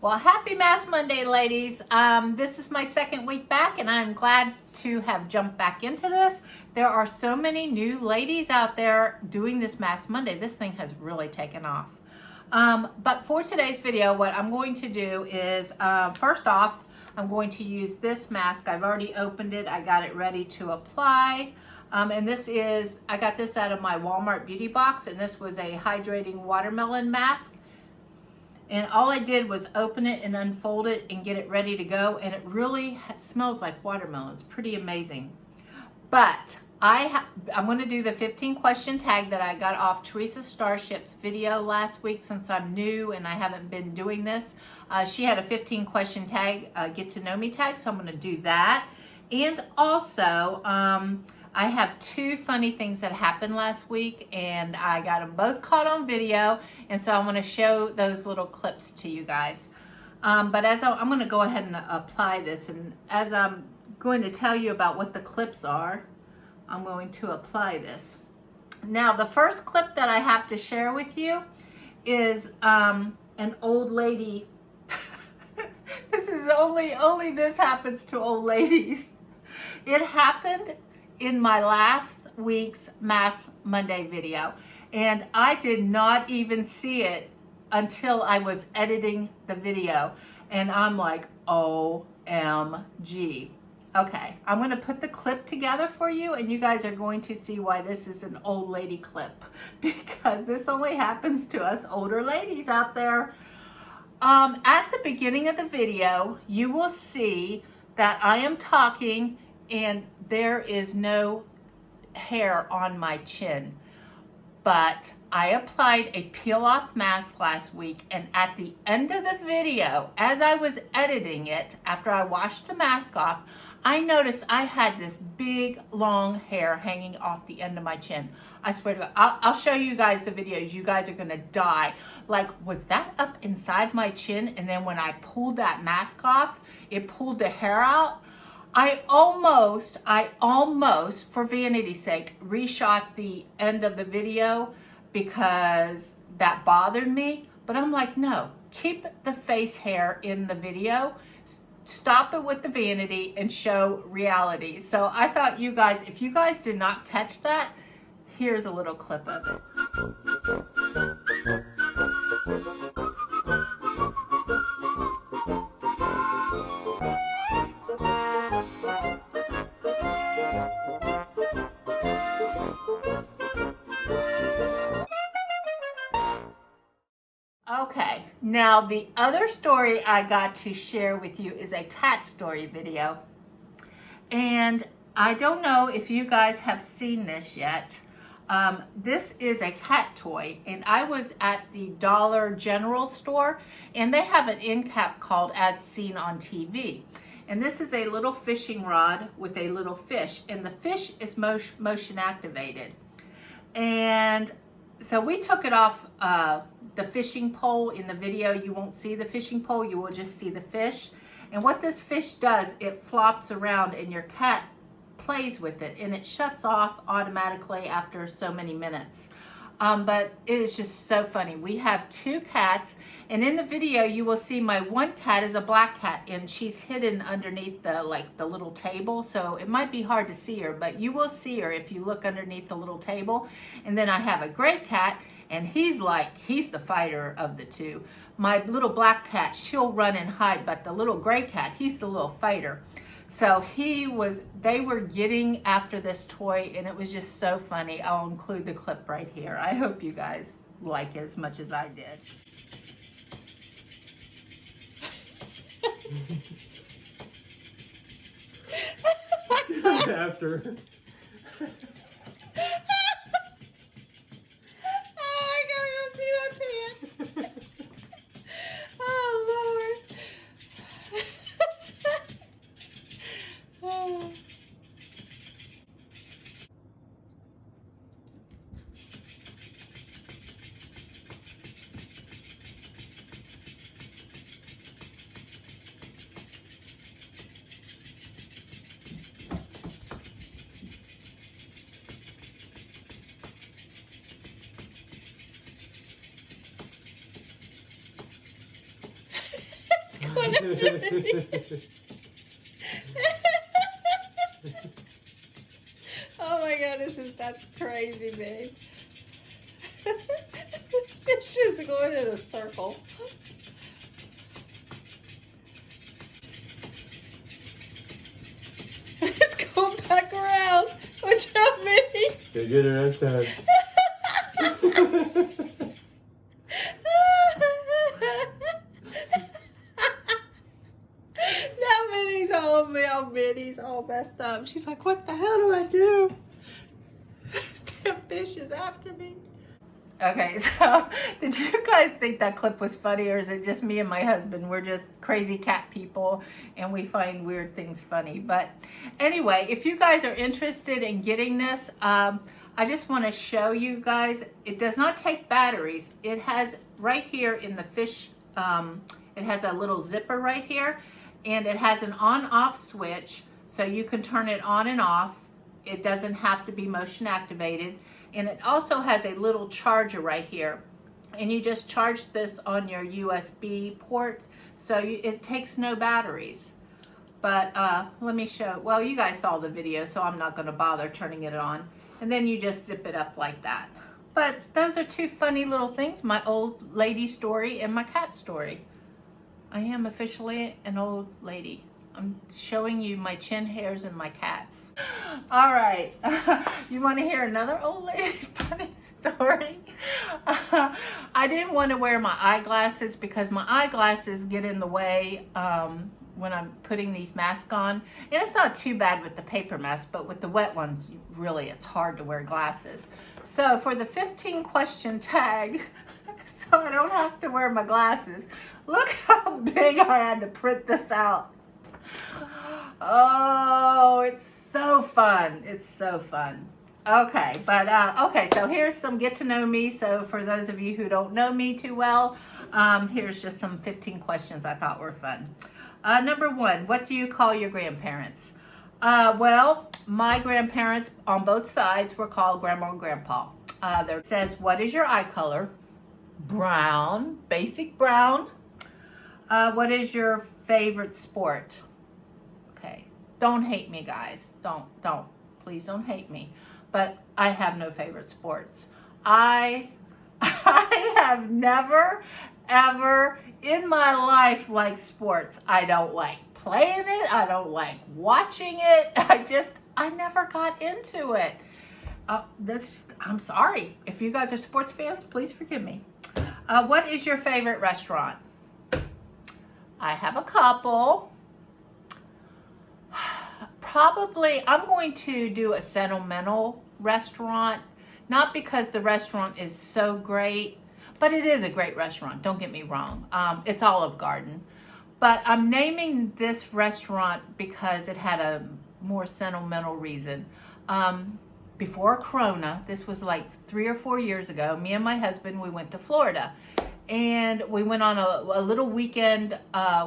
Well, happy Mask Monday, ladies. This is my second week back, and I'm glad to have jumped back into this. There are so many new ladies out there doing this Mask Monday. This thing has really taken off. But for today's video, what I'm going to do is, first off, I'm going to use this mask. I've already opened it. I got it ready to apply. And this is, I got this out of my Walmart beauty box, and this was a hydrating watermelon mask. And all I did was open it and unfold it and get it ready to go. And it really smells like watermelon. It's pretty amazing. But I'm going to do the 15 question tag that I got off Teresa Starship's video last week, since I'm new and I haven't been doing this. She had a 15 question tag, get to know me tag. So I'm going to do that. And also, I have two funny things that happened last week, and I got them both caught on video, and so I want to show those little clips to you guys. But as I'm going to go ahead and apply this, and as I'm going to tell you about what the clips are, I'm going to apply this. Now, the first clip that I have to share with you is an old lady. This is only this happens to old ladies. It happened in my last week's Mask Monday video, and I did not even see it until I was editing the video, and I'm like, OMG. Okay, I'm going to put the clip together for you, and you guys are going to see why this is an old lady clip, because this only happens to us older ladies out there. At the beginning of the video, you will see that I am talking and there is no hair on my chin. But I applied a peel-off mask last week, and at the end of the video, as I was editing it, after I washed the mask off, I noticed I had this big, long hair hanging off the end of my chin. I swear to God, I'll show you guys the videos. You guys are gonna die. Like, was that up inside my chin? And then when I pulled that mask off, it pulled the hair out. I almost, for vanity's sake, reshot the end of the video because that bothered me. But I'm like, no, keep the face hair in the video. Stop it with the vanity and show reality. So I thought you guys, if you guys did not catch that, here's a little clip of it. Okay, now the other story I got to share with you is a cat story video. And I don't know if you guys have seen this yet. This is a cat toy, and I was at the Dollar General store, and they have an end cap called As Seen on TV. And this is a little fishing rod with a little fish, and the fish is motion activated. And so we took it off the fishing pole. In the video, you won't see the fishing pole, you will just see the fish. And what this fish does, it flops around and your cat plays with it, and it shuts off automatically after so many minutes. But it is just so funny. We have two cats, and in the video you will see my one cat is a black cat, and she's hidden underneath the little table, so it might be hard to see her, but you will see her if you look underneath the little table. And then I have a gray cat, and he's the fighter of the two. My little black cat, she'll run and hide, but the little gray cat, he's the little fighter. So they were getting after this toy, and it was just so funny. I'll include the clip right here. I hope you guys like it as much as I did. After. Oh my goodness, that's crazy, babe. It's just going in a circle. It's going back around. Watch out, Minnie. Go get her next time. Now Minnie's all messed up. She's like, what the hell do I do? That fish is after me. Okay, so did you guys think that clip was funny, or is it just me and my husband? We're just crazy cat people and we find weird things funny. But anyway, if you guys are interested in getting this, I just want to show you guys. It does not take batteries. It has right here in the fish, it has a little zipper right here, and it has an on-off switch, so you can turn it on and off. It doesn't have to be motion activated. And it also has a little charger right here. And you just charge this on your USB port, so it takes no batteries. But let me show, well, you guys saw the video, so I'm not gonna bother turning it on. And then you just zip it up like that. But those are two funny little things, my old lady story and my cat story. I am officially an old lady. I'm showing you my chin hairs and my cats. All right, you want to hear another old lady funny story? I didn't want to wear my eyeglasses because my eyeglasses get in the way when I'm putting these masks on. And it's not too bad with the paper mask, but with the wet ones, really, it's hard to wear glasses. So for the 15 question tag, so I don't have to wear my glasses, look how big I had to print this out. Oh, it's so fun. It's so fun. Okay, but okay, so here's some get to know me. So for those of you who don't know me too well, here's just some 15 questions I thought were fun. Number one, what do you call your grandparents? Well, my grandparents on both sides were called Grandma and Grandpa. There says, what is your eye color? Brown, basic brown. What is your favorite sport? Okay, don't hate me, guys. Please don't hate me. But I have no favorite sports. I have never, ever in my life liked sports. I don't like playing it. I don't like watching it. I never got into it. I'm sorry. If you guys are sports fans, please forgive me. What is your favorite restaurant? I have a couple. Probably, I'm going to do a sentimental restaurant, not because the restaurant is so great, but it is a great restaurant, don't get me wrong. It's Olive Garden. But I'm naming this restaurant because it had a more sentimental reason. Before Corona, this was like 3 or 4 years ago, me and my husband, we went to Florida. And we went on a little weekend.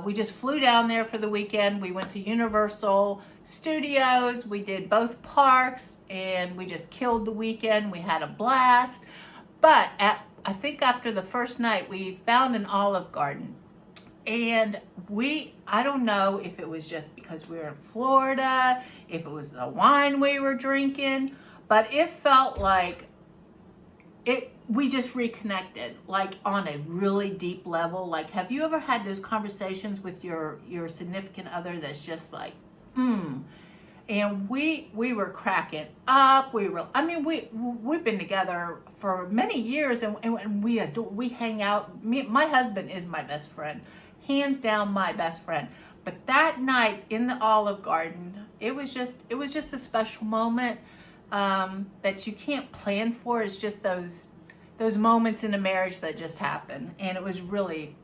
We just flew down there for the weekend. We went to Universal Studios. We did both parks, and we just killed the weekend. We had a blast. But I think after the first night, we found an Olive Garden. And I don't know if it was just because we were in Florida, if it was the wine we were drinking, but it felt like we just reconnected, like on a really deep level. Like, have you ever had those conversations with your significant other that's just like, And we were cracking up. We've been together for many years, and we hang out. My husband is my best friend, hands down my best friend. But that night in the Olive Garden, it was just a special moment that you can't plan for. It's just those moments in a marriage that just happen. And it was really,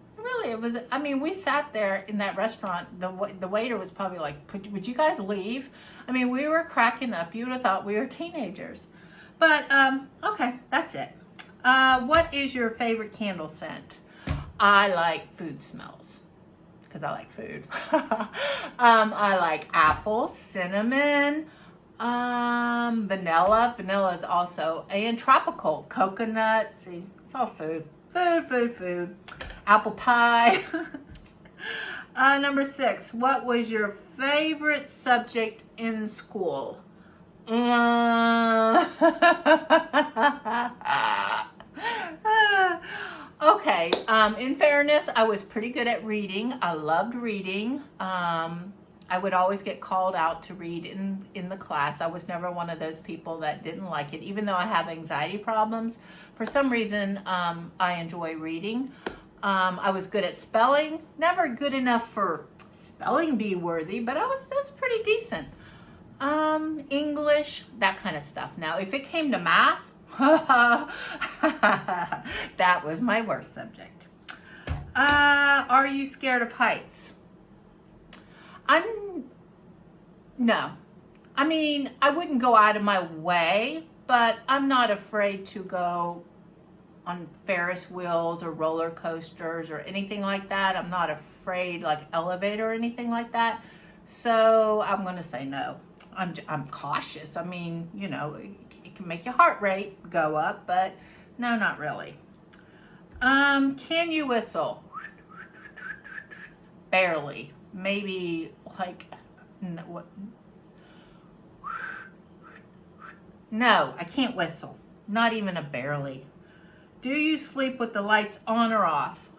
we sat there in that restaurant. The waiter was probably like, would you guys leave? We were cracking up. You would have thought we were teenagers. But, okay, that's it. What is your favorite candle scent? I like food smells, because I like food. I like apple, cinnamon, vanilla. Vanilla is also, and tropical, coconut. See, it's all food. Food. Apple pie. Number 6, what was your favorite subject in school? Okay, in fairness, I was pretty good at reading. I loved reading. I would always get called out to read in the class. I was never one of those people that didn't like it, even though I have anxiety problems. For some reason, I enjoy reading. I was good at spelling. Never good enough for spelling bee worthy, but I was pretty decent. English, that kind of stuff. Now, if it came to math, that was my worst subject. Are you scared of heights? No. I mean, I wouldn't go out of my way, but I'm not afraid to go on Ferris wheels or roller coasters or anything like that. I'm not afraid, like elevator or anything like that. So I'm going to say no. I'm cautious. I mean, you know, it can make your heart rate go up, but no, not really. Can you whistle? Barely. Maybe like, no, I can't whistle. Not even a barely. Do you sleep with the lights on or off?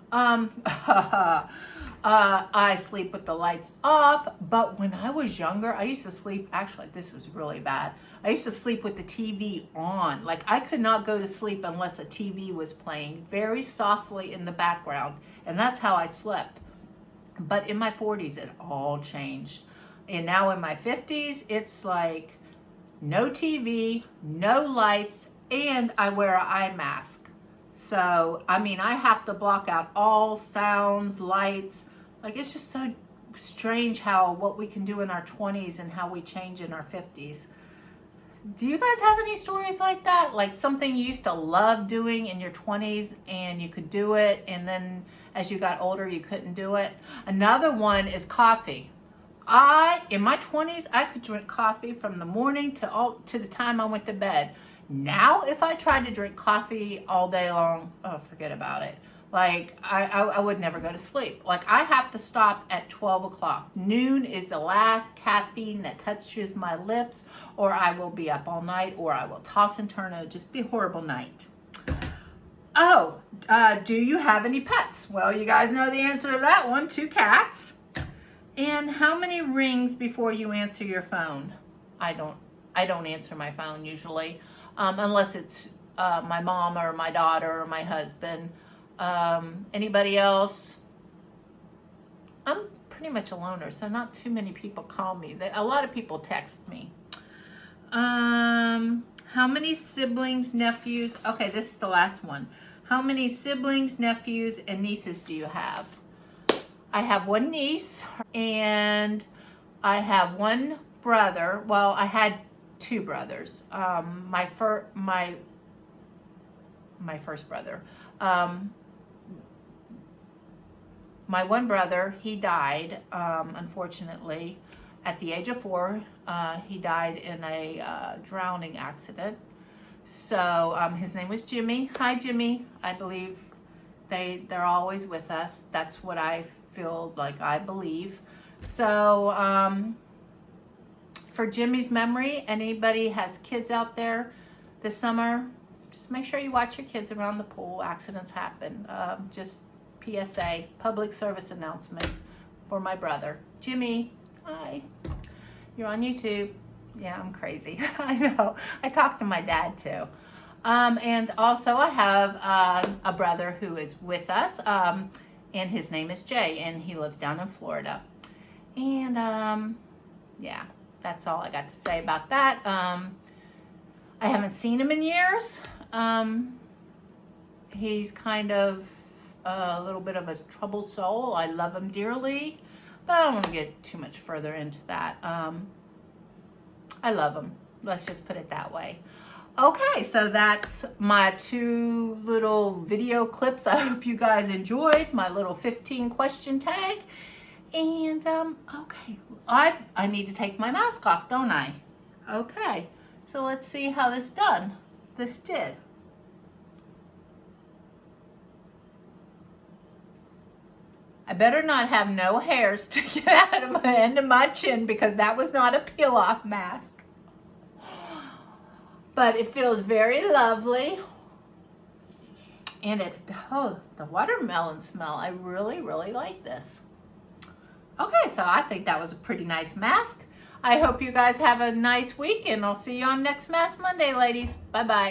I sleep with the lights off, but when I was younger, I used to sleep, actually, this was really bad. I used to sleep with the TV on. Like, I could not go to sleep unless a TV was playing very softly in the background, and that's how I slept. But in my 40s, it all changed. And now in my 50s, it's like no TV, no lights, and I wear an eye mask. So, I mean, I have to block out all sounds, lights. Like, it's just so strange how what we can do in our 20s and how we change in our 50s. Do you guys have any stories like that? Like something you used to love doing in your 20s and you could do it, and then as you got older, you couldn't do it? Another one is coffee. In my 20s, I could drink coffee from the morning to the time I went to bed. Now, if I tried to drink coffee all day long, oh, forget about it. Like, I would never go to sleep. Like, I have to stop at 12 o'clock. Noon is the last caffeine that touches my lips, or I will be up all night, or I will toss and turn. It'll just be a horrible night. Oh, do you have any pets? Well, you guys know the answer to that one. 2 cats. And how many rings before you answer your phone? I don't answer my phone usually, unless it's my mom or my daughter or my husband. Anybody else? I'm pretty much a loner, so not too many people call me. A lot of people text me. How many siblings, nephews? Okay, this is the last one. How many siblings, nephews, and nieces do you have? I have 1 niece, and I have 1 brother. Well, I had 2 brothers. My first brother. My 1 brother, he died, unfortunately, at the age of 4. He died in a drowning accident. So his name was Jimmy. Hi, Jimmy. I believe they're always with us. That's what I feel like, I believe. So for Jimmy's memory, anybody has kids out there this summer, just make sure you watch your kids around the pool. Accidents happen. Just PSA, public service announcement for my brother. Jimmy, hi. You're on YouTube. Yeah, I'm crazy. I know. I talk to my dad too. And also I have a brother who is with us, and his name is Jay, and he lives down in Florida. And yeah, that's all I got to say about that. I haven't seen him in years. He's kind of a little bit of a troubled soul. I love him dearly, but I don't want to get too much further into that. I love him. Let's just put it that way. Okay, so that's my 2 little video clips. I hope you guys enjoyed my little 15 question tag. And okay, I need to take my mask off, don't I? Okay, so let's see how this did. I better not have no hairs sticking out of my end of my chin because that was not a peel-off mask. But it feels very lovely. And the watermelon smell, I really, really like this. Okay, so I think that was a pretty nice mask. I hope you guys have a nice week, and I'll see you on next Mask Monday, ladies. Bye-bye.